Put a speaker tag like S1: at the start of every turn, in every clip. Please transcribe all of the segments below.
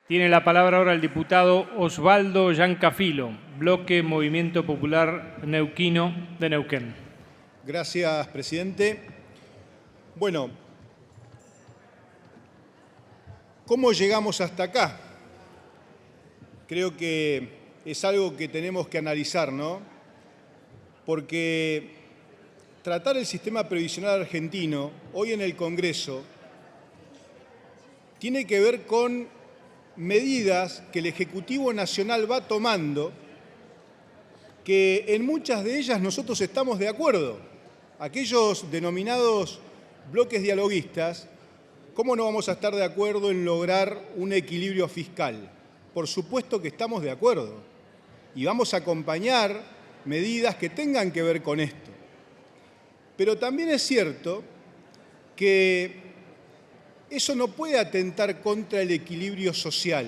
S1: Tiene la palabra ahora el diputado Osvaldo Yancafilo, Bloque Movimiento Popular Neuquino de Neuquén.
S2: Gracias, presidente. Bueno, ¿cómo llegamos hasta acá? Creo que es algo que tenemos que analizar, ¿no? Porque tratar el sistema previsional argentino hoy en el Congreso tiene que ver con medidas que el Ejecutivo Nacional va tomando, que en muchas de ellas nosotros estamos de acuerdo. Aquellos denominados bloques dialoguistas, ¿cómo no vamos a estar de acuerdo en lograr un equilibrio fiscal? Por supuesto que estamos de acuerdo y vamos a acompañar medidas que tengan que ver con esto. Pero también es cierto que eso no puede atentar contra el equilibrio social.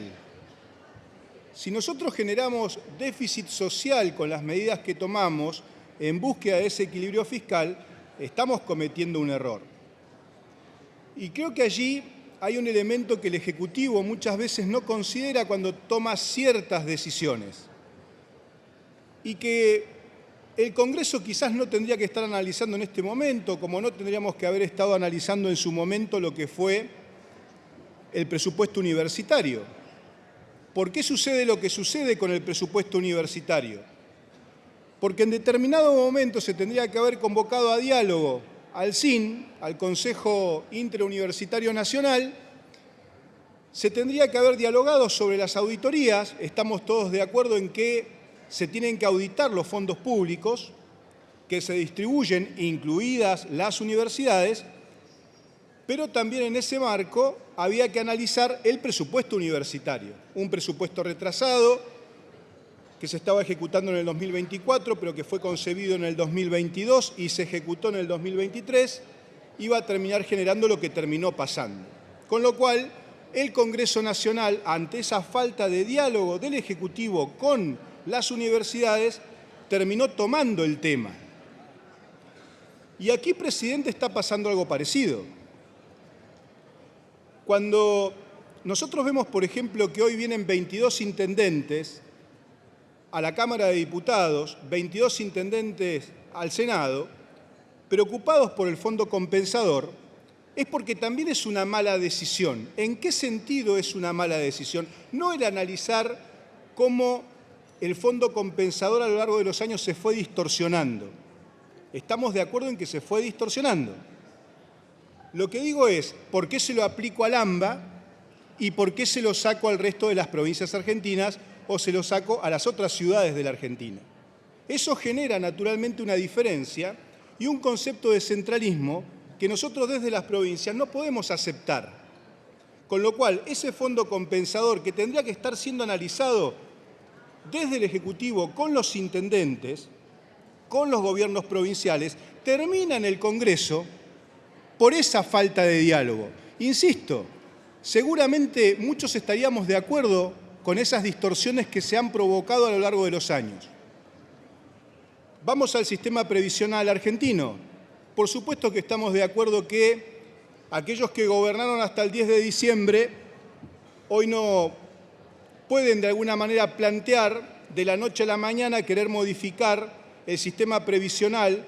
S2: Si nosotros generamos déficit social con las medidas que tomamos en búsqueda de ese equilibrio fiscal, estamos cometiendo un error. Y creo que allí hay un elemento que el Ejecutivo muchas veces no considera cuando toma ciertas decisiones y que el Congreso quizás no tendría que estar analizando en este momento, como no tendríamos que haber estado analizando en su momento lo que fue el presupuesto universitario. ¿Por qué sucede lo que sucede con el presupuesto universitario? Porque en determinado momento se tendría que haber convocado a diálogo al CIN, al Consejo Interuniversitario Nacional, se tendría que haber dialogado sobre las auditorías, estamos todos de acuerdo en que se tienen que auditar los fondos públicos que se distribuyen, incluidas las universidades, pero también en ese marco había que analizar el presupuesto universitario, un presupuesto retrasado que se estaba ejecutando en el 2024, pero que fue concebido en el 2022 y se ejecutó en el 2023, iba a terminar generando lo que terminó pasando. Con lo cual, el Congreso Nacional, ante esa falta de diálogo del Ejecutivo con las universidades, terminó tomando el tema. Y aquí, presidente, está pasando algo parecido. Cuando nosotros vemos, por ejemplo, que hoy vienen 22 intendentes a la Cámara de Diputados, 22 intendentes al Senado, preocupados por el fondo compensador, es porque también es una mala decisión. ¿En qué sentido es una mala decisión? No el analizar cómo el fondo compensador a lo largo de los años se fue distorsionando. Estamos de acuerdo en que se fue distorsionando. Lo que digo es, ¿por qué se lo aplico al AMBA y por qué se lo saco al resto de las provincias argentinas o se lo saco a las otras ciudades de la Argentina? Eso genera naturalmente una diferencia y un concepto de centralismo que nosotros desde las provincias no podemos aceptar. Con lo cual, ese fondo compensador que tendría que estar siendo analizado desde el Ejecutivo con los intendentes, con los gobiernos provinciales, termina en el Congreso por esa falta de diálogo. Insisto, seguramente muchos estaríamos de acuerdo con esas distorsiones que se han provocado a lo largo de los años. Vamos al sistema previsional argentino. Por supuesto que estamos de acuerdo que aquellos que gobernaron hasta el 10 de diciembre hoy no pueden de alguna manera plantear de la noche a la mañana querer modificar el sistema previsional.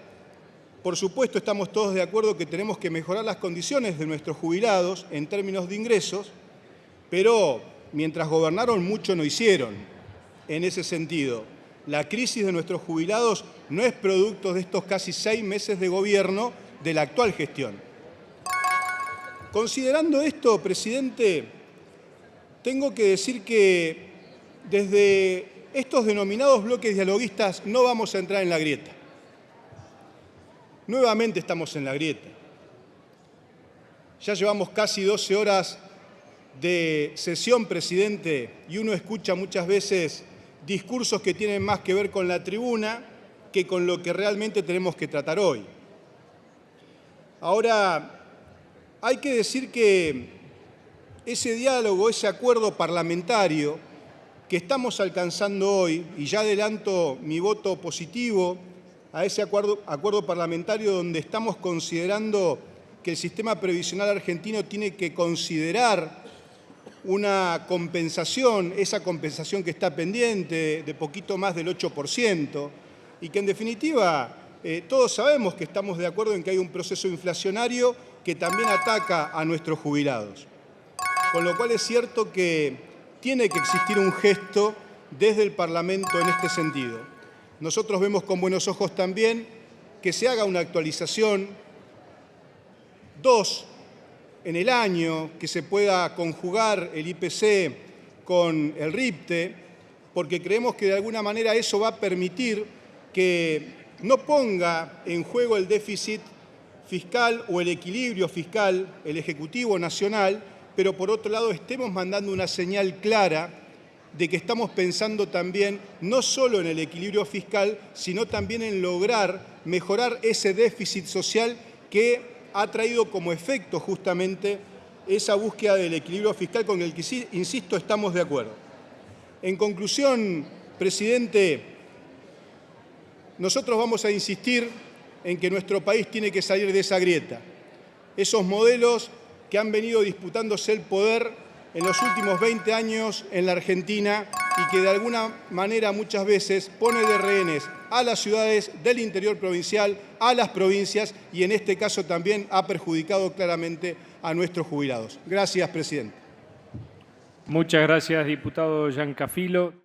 S2: Por supuesto, estamos todos de acuerdo que tenemos que mejorar las condiciones de nuestros jubilados en términos de ingresos, pero mientras gobernaron mucho no hicieron en ese sentido. La crisis de nuestros jubilados no es producto de estos casi 6 meses de gobierno de la actual gestión. Considerando esto, presidente, tengo que decir que desde estos denominados bloques dialoguistas no vamos a entrar en la grieta. Nuevamente estamos en la grieta. Ya llevamos casi 12 horas de sesión, presidente, y uno escucha muchas veces discursos que tienen más que ver con la tribuna que con lo que realmente tenemos que tratar hoy. Ahora, hay que decir que ese diálogo, ese acuerdo parlamentario que estamos alcanzando hoy, y ya adelanto mi voto positivo a ese acuerdo parlamentario donde estamos considerando que el sistema previsional argentino tiene que considerar una compensación, esa compensación que está pendiente de poquito más del 8%, y que en definitiva todos sabemos que estamos de acuerdo en que hay un proceso inflacionario que también ataca a nuestros jubilados. Con lo cual es cierto que tiene que existir un gesto desde el Parlamento en este sentido. Nosotros vemos con buenos ojos también que se haga una actualización, 2 en el año, que se pueda conjugar el IPC con el RIPTE, porque creemos que de alguna manera eso va a permitir que no ponga en juego el déficit fiscal o el equilibrio fiscal, el Ejecutivo Nacional, pero por otro lado estemos mandando una señal clara de que estamos pensando también no solo en el equilibrio fiscal, sino también en lograr mejorar ese déficit social que ha traído como efecto justamente esa búsqueda del equilibrio fiscal con el que, insisto, estamos de acuerdo. En conclusión, presidente, nosotros vamos a insistir en que nuestro país tiene que salir de esa grieta. Esos modelos que han venido disputándose el poder en los últimos 20 años en la Argentina y que de alguna manera muchas veces pone de rehenes a las ciudades del interior provincial, a las provincias y en este caso también ha perjudicado claramente a nuestros jubilados. Gracias, presidente.
S1: Muchas gracias, diputado Giancafilo.